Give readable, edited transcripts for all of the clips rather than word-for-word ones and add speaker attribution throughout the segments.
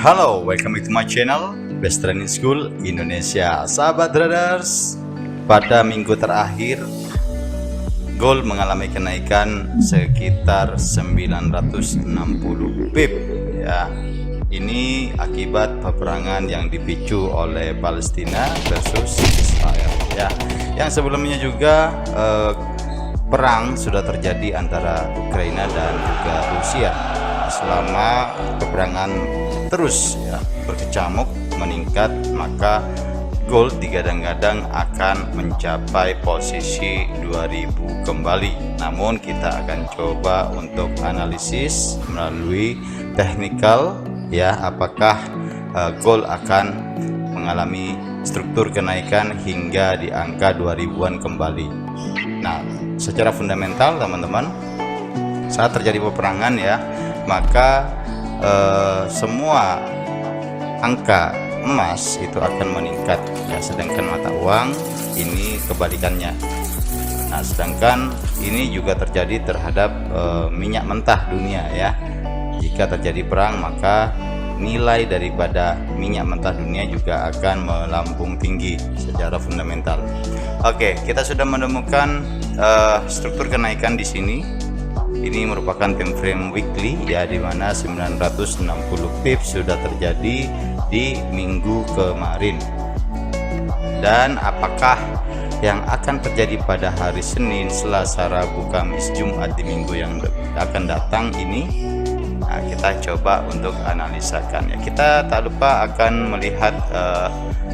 Speaker 1: Halo, welcome to my channel Best Training School Indonesia. Sahabat traders, pada minggu terakhir gold mengalami kenaikan sekitar 960 pip ya. Ini akibat peperangan yang dipicu oleh Palestina versus Israel ya. Yang sebelumnya juga perang sudah terjadi antara Ukraina dan juga Rusia. Selama peperangan terus ya berkecamuk meningkat, maka gold digadang-gadang akan mencapai posisi 2000 kembali. Namun kita akan coba untuk analisis melalui technical ya, apakah gold akan mengalami struktur kenaikan hingga di angka 2000-an kembali. Nah, secara fundamental teman-teman, saat terjadi peperangan ya, maka semua angka emas itu akan meningkat ya, sedangkan mata uang ini kebalikannya. Nah, sedangkan ini juga terjadi terhadap minyak mentah dunia ya. Jika terjadi perang, maka nilai daripada minyak mentah dunia juga akan melambung tinggi secara fundamental. Oke, kita sudah menemukan struktur kenaikan di sini. Ini merupakan time frame weekly ya, di mana 960 pips sudah terjadi di minggu kemarin. Dan apakah yang akan terjadi pada hari Senin, Selasa, Rabu, Kamis, Jumat di minggu yang akan datang ini? Nah, kita coba untuk analisakan ya. Kita tak lupa akan melihat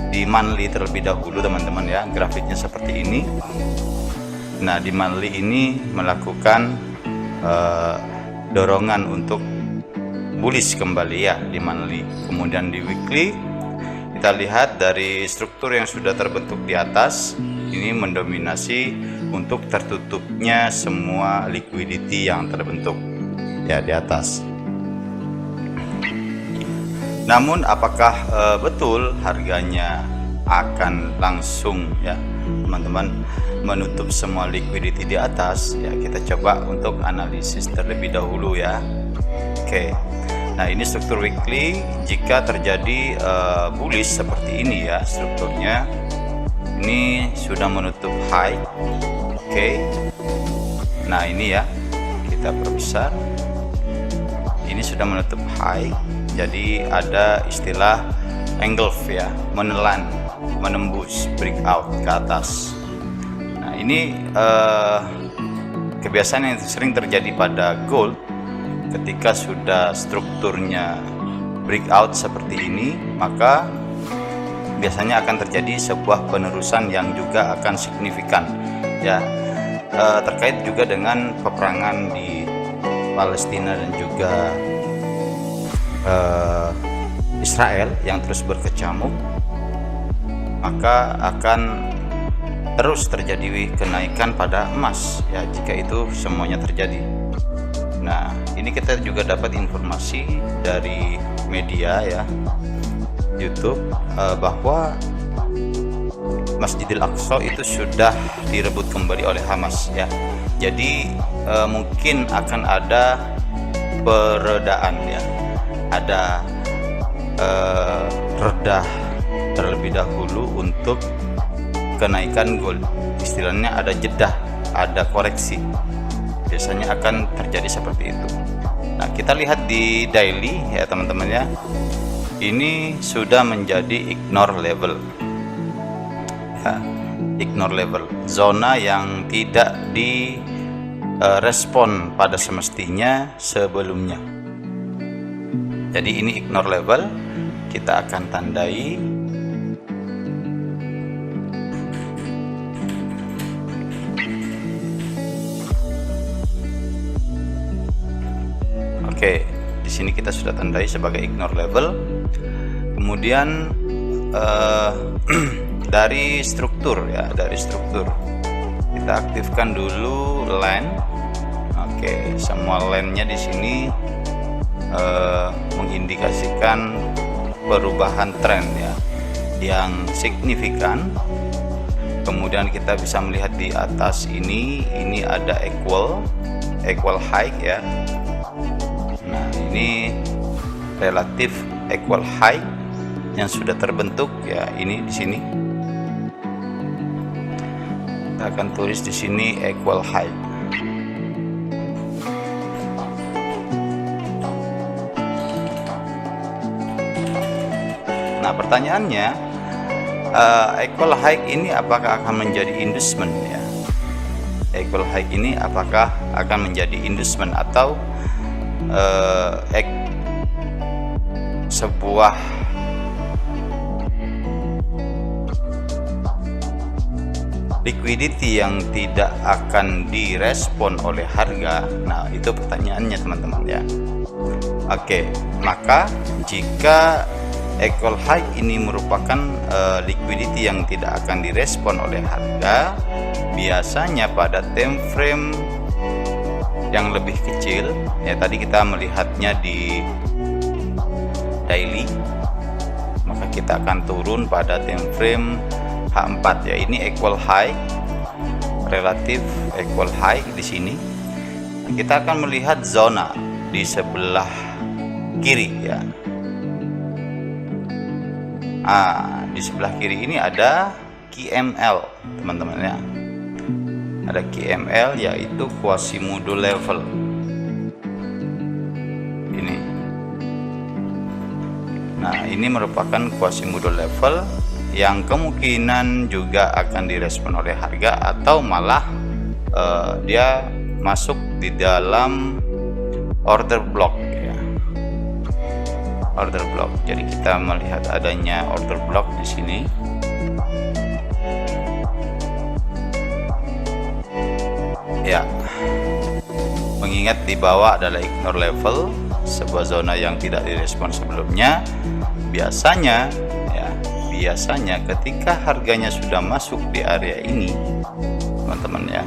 Speaker 1: di monthly terlebih dahulu teman-teman ya. Grafiknya seperti ini. Nah, di monthly ini melakukan dorongan untuk bullish kembali ya di monthly. Kemudian di weekly kita lihat dari struktur yang sudah terbentuk di atas ini mendominasi untuk tertutupnya semua liquidity yang terbentuk ya di atas. Namun apakah betul harganya akan langsung ya teman-teman menutup semua liquidity di atas ya? Kita coba untuk analisis terlebih dahulu ya. Oke, nah ini struktur weekly. Jika terjadi bullish seperti ini ya strukturnya, ini sudah menutup high. Oke, nah ini ya, kita perbesar, ini sudah menutup high. Jadi ada istilah engulf ya, menelan, menembus, breakout ke atas. Nah, ini kebiasaan yang sering terjadi pada gold ketika sudah strukturnya breakout seperti ini, maka biasanya akan terjadi sebuah penerusan yang juga akan signifikan ya, terkait juga dengan peperangan di Palestina dan juga Israel yang terus berkecamuk, maka akan terus terjadi kenaikan pada emas ya jika itu semuanya terjadi. Nah, ini kita juga dapat informasi dari media ya, YouTube, bahwa Masjidil Aqsa itu sudah direbut kembali oleh Hamas ya. Jadi mungkin akan ada peredaan ya, ada reda terlebih dahulu untuk kenaikan gold. Istilahnya ada jedah, ada koreksi. Biasanya akan terjadi seperti itu. Nah, kita lihat di daily ya teman-teman ya. Ini sudah menjadi ignore level. Ya, ignore level. Zona yang tidak direspon pada semestinya sebelumnya. Jadi ini ignore level. Kita akan tandai. Oke, di sini kita sudah tandai sebagai ignore level. Kemudian dari struktur ya, dari struktur kita aktifkan dulu line. Oke, semua line-nya di sini mengindikasikan perubahan tren ya yang signifikan. Kemudian kita bisa melihat di atas ini ada equal high ya. Nah, ini relatif equal height yang sudah terbentuk ya, ini di sini. Kita akan tulis di sini equal height. Nah, pertanyaannya, equal height ini apakah akan menjadi inducement ya? Equal height ini apakah akan menjadi inducement atau sebuah liquidity yang tidak akan direspon oleh harga? Nah, itu pertanyaannya teman-teman ya. Oke, maka jika equal height ini merupakan liquidity yang tidak akan direspon oleh harga, biasanya pada time frame yang lebih kecil ya, tadi kita melihatnya di daily, maka kita akan turun pada time frame H4 ya. Ini equal high, relatif equal high di sini. Kita akan melihat zona di sebelah kiri ya. Di sebelah kiri ini ada QML teman-teman ya. Ada QML yaitu Quasimodo level. Ini. Nah, ini merupakan Quasimodo level yang kemungkinan juga akan direspon oleh harga atau malah dia masuk di dalam order block ya. Order block. Jadi kita melihat adanya order block di sini. Ya. Mengingat di bawah adalah ignore level, sebuah zona yang tidak direspon sebelumnya. Biasanya ketika harganya sudah masuk di area ini, teman-teman ya,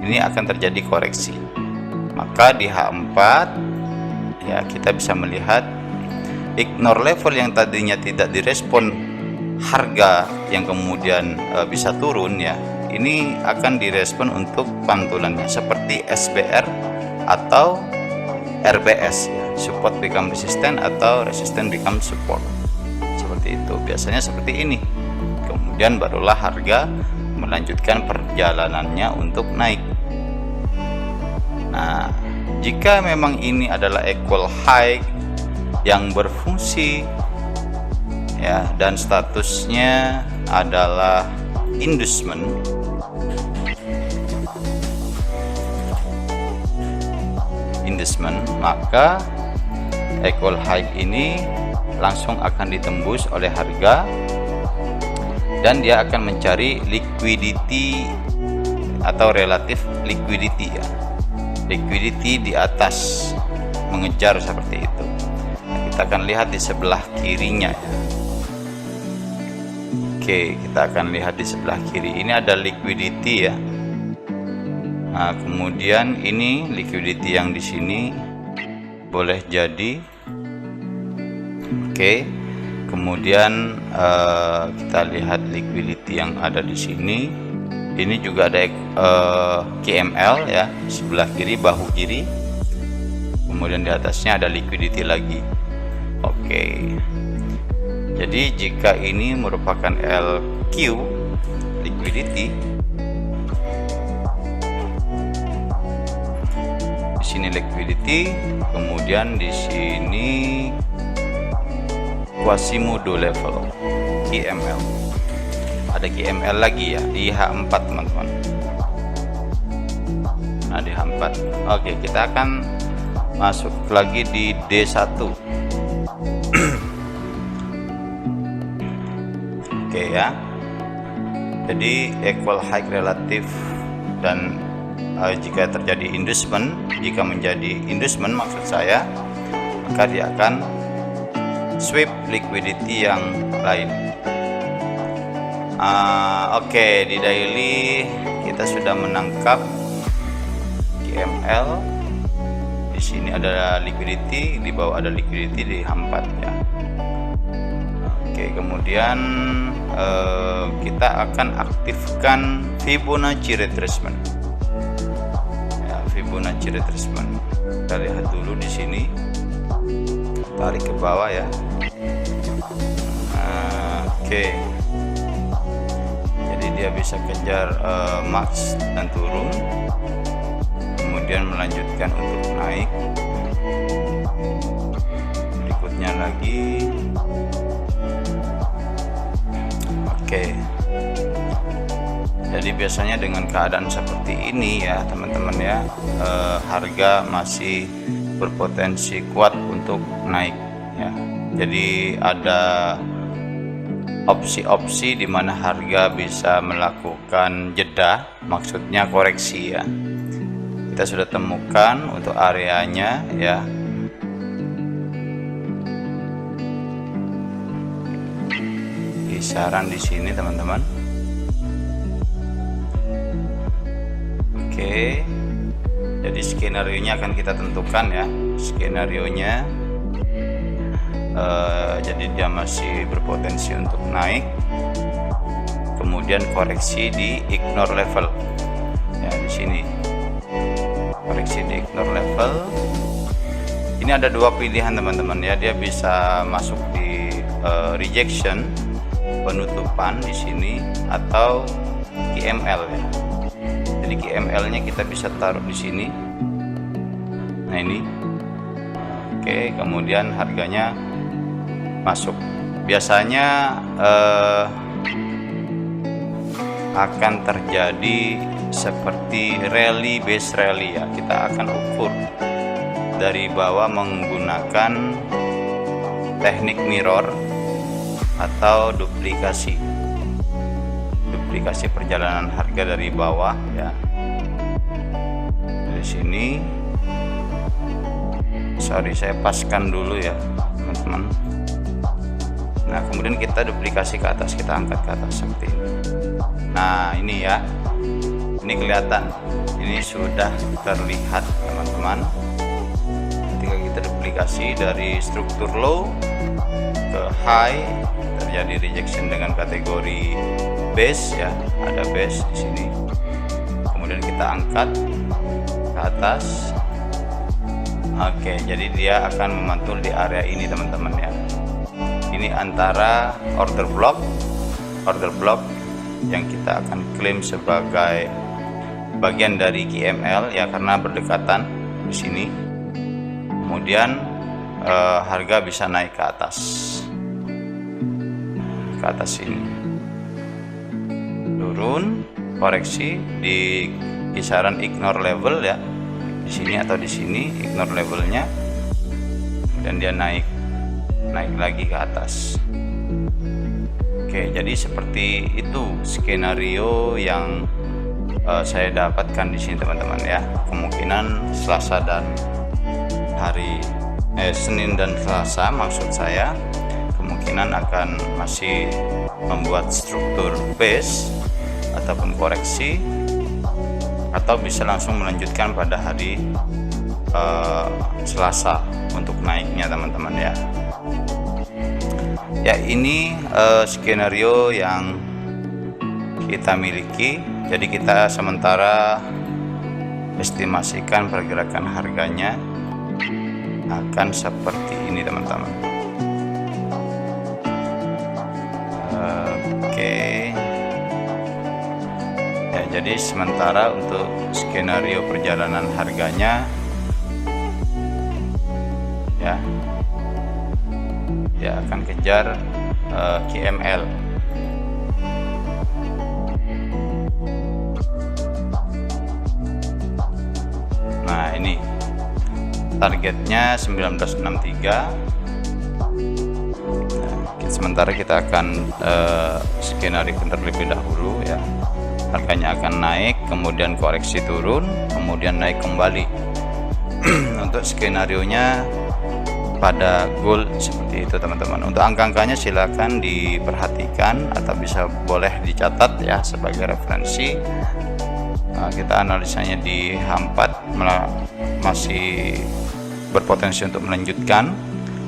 Speaker 1: ini akan terjadi koreksi. Maka di H4 ya, kita bisa melihat ignore level yang tadinya tidak direspon harga yang kemudian bisa turun ya, ini akan direspon untuk pantulannya seperti SBR atau RBS ya, support become resistant atau resistant become support. Seperti itu, biasanya seperti ini. Kemudian barulah harga melanjutkan perjalanannya untuk naik. Nah, jika memang ini adalah equal high yang berfungsi ya, dan statusnya adalah inducement, maka equal high ini langsung akan ditembus oleh harga dan dia akan mencari liquidity atau relatif liquidity ya, liquidity di atas, mengejar seperti itu. Nah, kita akan lihat di sebelah kirinya ya. Oke, kita akan lihat di sebelah kiri ini ada liquidity ya. Nah, kemudian ini liquidity yang di sini boleh jadi. Oke, kemudian kita lihat liquidity yang ada di sini. Ini juga ada QML ya, sebelah kiri, bahu kiri. Kemudian di atasnya ada liquidity lagi. Oke. Jadi jika ini merupakan LQ liquidity, di sini liquidity, kemudian di sini Quasimodo level QML. Ada QML lagi ya di H4 teman-teman. Nah, di H4. Oke, kita akan masuk lagi di D1. Oke ya. Jadi equal high relatif, dan jika terjadi inducement, jika menjadi inducement maksud saya, maka dia akan sweep liquidity yang lain. Oke, di daily kita sudah menangkap QML. Di sini ada liquidity, di bawah ada liquidity di H4 ya. Oke, kemudian kita akan aktifkan Fibonacci retracement. Ya, Fibonacci retracement. Kita lihat dulu di sini. tarik ke bawah ya. Oke. Jadi dia bisa kejar max dan turun, kemudian melanjutkan untuk naik. Berikutnya lagi. Oke. Jadi biasanya dengan keadaan seperti ini ya teman-teman ya, harga masih berpotensi kuat untuk naik ya. Jadi ada opsi-opsi di mana harga bisa melakukan jeda, maksudnya koreksi ya. Kita sudah temukan untuk areanya ya. Kisaran di sini teman-teman. Oke. Jadi skenario-nya akan kita tentukan ya. Skenario-nya jadi dia masih berpotensi untuk naik, kemudian koreksi di ignore level ya. Di sini koreksi di ignore level. Ini ada dua pilihan teman-teman ya, dia bisa masuk di rejection, penutupan di sini, atau KML ya. Jadi KML nya kita bisa taruh di sini. Nah ini. Oke, kemudian harganya masuk. Biasanya akan terjadi seperti rally, base rally ya. Kita akan ukur dari bawah menggunakan teknik mirror atau duplikasi perjalanan harga dari bawah ya. Dari sini, sorry saya paskan dulu ya teman-teman. Nah kemudian kita duplikasi ke atas, kita angkat ke atas seperti ini. Nah ini ya, ini kelihatan, ini sudah terlihat teman-teman. Ketika kita duplikasi dari struktur low ke high, terjadi rejection dengan kategori base ya, ada base di sini. Kemudian kita angkat ke atas. Oke, jadi dia akan memantul di area ini teman-teman ya. Ini antara order block yang kita akan klaim sebagai bagian dari KML ya, karena berdekatan di sini. Kemudian harga bisa naik ke atas ini, turun, koreksi di kisaran ignore level ya, di sini atau di sini ignore levelnya, dan dia naik lagi ke atas. Oke, jadi seperti itu skenario yang saya dapatkan di sini teman-teman ya. Kemungkinan Selasa dan Senin dan Selasa maksud saya, kemungkinan akan masih membuat struktur base ataupun koreksi, atau bisa langsung melanjutkan pada hari Selasa untuk naiknya teman-teman ya. Ya ini skenario yang kita miliki. Jadi kita sementara estimasikan pergerakan harganya akan seperti ini teman-teman. Oke. Ya, jadi sementara untuk skenario perjalanan harganya ya, dia akan kejar KML. Nah ini targetnya 1963. Sementara kita akan skenario terlebih dahulu ya. Harganya akan naik, kemudian koreksi turun, kemudian naik kembali. Untuk skenario nya pada goal seperti itu teman-teman. Untuk angka-angkanya silakan diperhatikan atau bisa boleh dicatat ya sebagai referensi. Kita analisanya di H4 masih berpotensi untuk melanjutkan,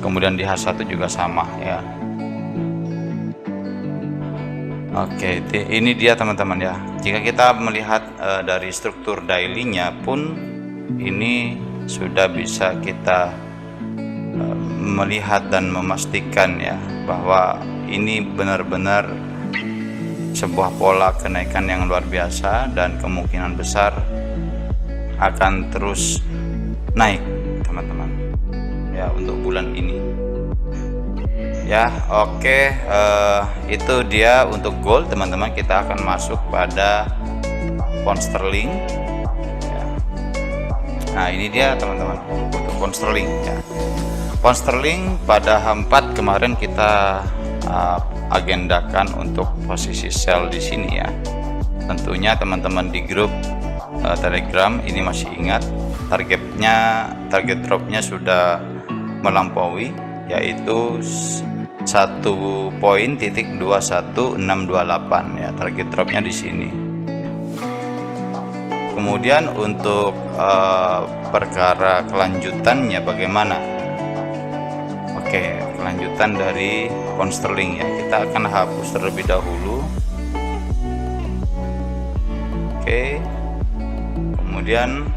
Speaker 1: kemudian di H1 juga sama ya. Oke, ini dia teman-teman ya. Jika kita melihat dari struktur daily-nya pun ini sudah bisa kita melihat dan memastikan ya bahwa ini benar-benar sebuah pola kenaikan yang luar biasa dan kemungkinan besar akan terus naik teman-teman ya untuk bulan ini ya. Oke, itu dia untuk gold teman-teman. Kita akan masuk pada pound sterling ya. Nah ini dia teman-teman untuk pound sterling ya. Pound sterling pada H4 kemarin kita agendakan untuk posisi sell di sini ya. Tentunya teman-teman di grup Telegram ini masih ingat target dropnya sudah melampaui, yaitu 1.21628 ya, target dropnya di sini. Kemudian untuk perkara kelanjutannya bagaimana? Oke, kelanjutan dari pound sterling ya, kita akan hapus terlebih dahulu. Oke, kemudian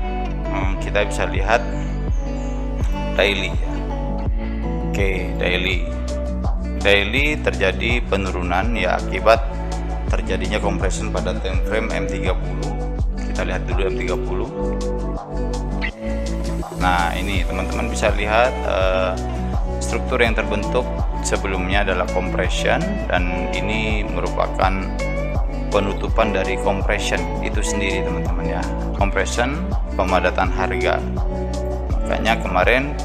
Speaker 1: kita bisa lihat daily ya. Oke, daily terjadi penurunan ya akibat terjadinya compression pada time frame M30. Kita lihat dulu M30. Nah ini teman-teman bisa lihat struktur yang terbentuk sebelumnya adalah compression, dan ini merupakan penutupan dari compression itu sendiri teman-teman ya. Compression, pemadatan harga. Makanya kemarin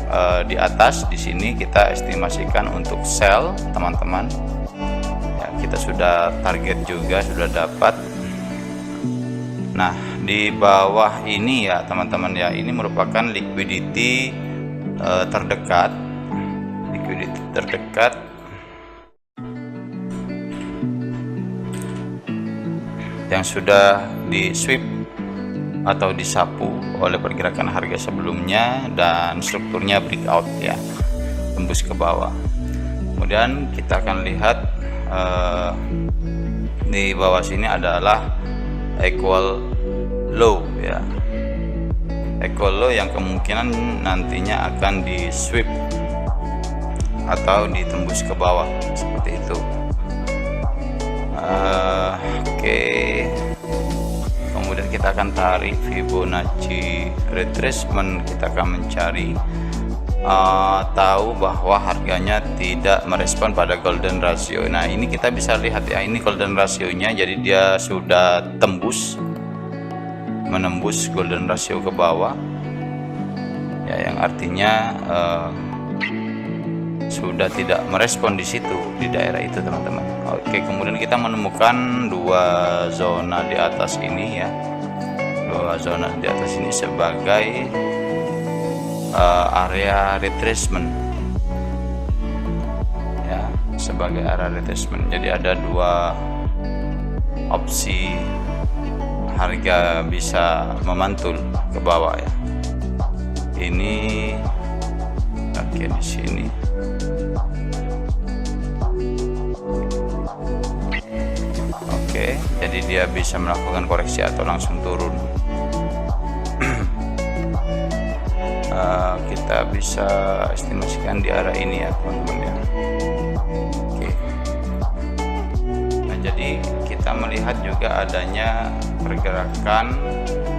Speaker 1: di atas di sini kita estimasikan untuk sell teman-teman ya, kita sudah target juga sudah dapat. Nah di bawah ini ya teman-teman ya, ini merupakan liquidity terdekat yang sudah di sweep atau disapu oleh pergerakan harga sebelumnya dan strukturnya breakout ya, tembus ke bawah. Kemudian kita akan lihat di bawah sini adalah equal low ya, equal low yang kemungkinan nantinya akan di sweep atau ditembus ke bawah seperti itu. Oke. Kemudian kita akan tarik Fibonacci retracement. Kita akan mencari tahu bahwa harganya tidak merespon pada golden ratio. Nah ini kita bisa lihat ya, ini golden rasionya, jadi dia sudah menembus golden ratio ke bawah ya, yang artinya sudah tidak merespon di situ, di daerah itu teman-teman. Oke, kemudian kita menemukan dua zona di atas ini ya, dua zona di atas ini sebagai area retracement ya, sebagai area retracement. Jadi ada dua opsi harga bisa memantul ke bawah ya. Ini oke di sini. Oke, jadi dia bisa melakukan koreksi atau langsung turun. Kita bisa estimasikan di arah ini ya teman-teman ya. Oke. Nah, jadi kita melihat juga adanya pergerakan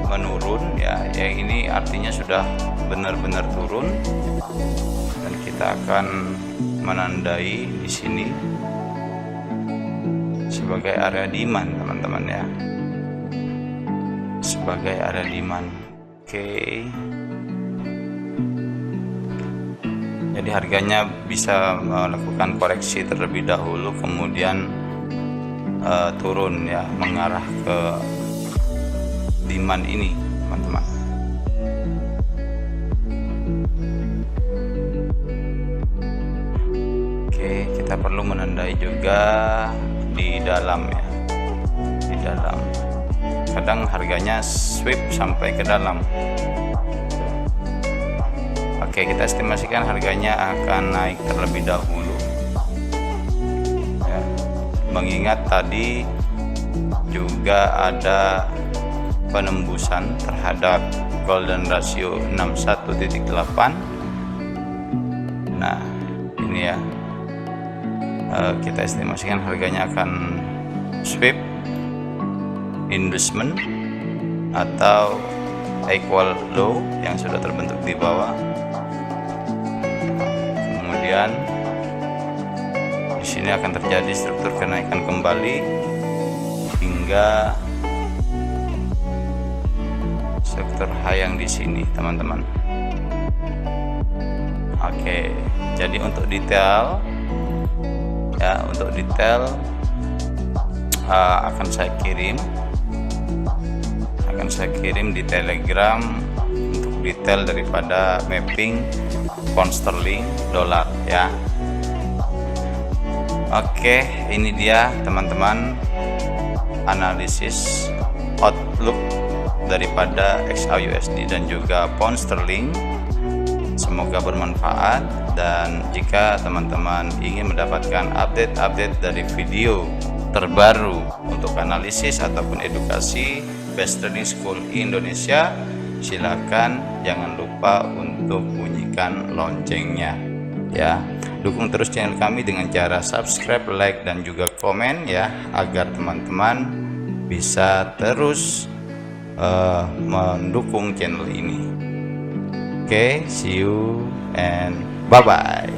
Speaker 1: menurun ya, yang ini artinya sudah benar-benar turun, dan kita akan menandai di sini sebagai area demand teman-teman ya, sebagai area demand. Oke. Jadi harganya bisa melakukan koreksi terlebih dahulu, kemudian turun ya, mengarah ke demand ini teman-teman. Oke, kita perlu menandai juga di dalam ya, di dalam. Kadang harganya sweep sampai ke dalam. Oke, kita estimasikan harganya akan naik terlebih dahulu ya, mengingat tadi juga ada penembusan terhadap golden ratio 61.8. Nah ini ya. Kita estimasikan harganya akan sweep, inducement, atau equal low yang sudah terbentuk di bawah. Kemudian di sini akan terjadi struktur kenaikan kembali hingga struktur high yang di sini, teman-teman. Oke, jadi untuk detail ya, akan saya kirim di Telegram untuk detail daripada mapping pound sterling dolar ya. Oke, ini dia teman-teman analisis outlook daripada XAUSD dan juga pound sterling. Semoga bermanfaat, dan jika teman-teman ingin mendapatkan update-update dari video terbaru untuk analisis ataupun edukasi Best Trading School Indonesia, silakan jangan lupa untuk bunyikan loncengnya ya. Dukung terus channel kami dengan cara subscribe, like, dan juga komen ya, agar teman-teman bisa terus mendukung channel ini. Oke, see you and bye bye.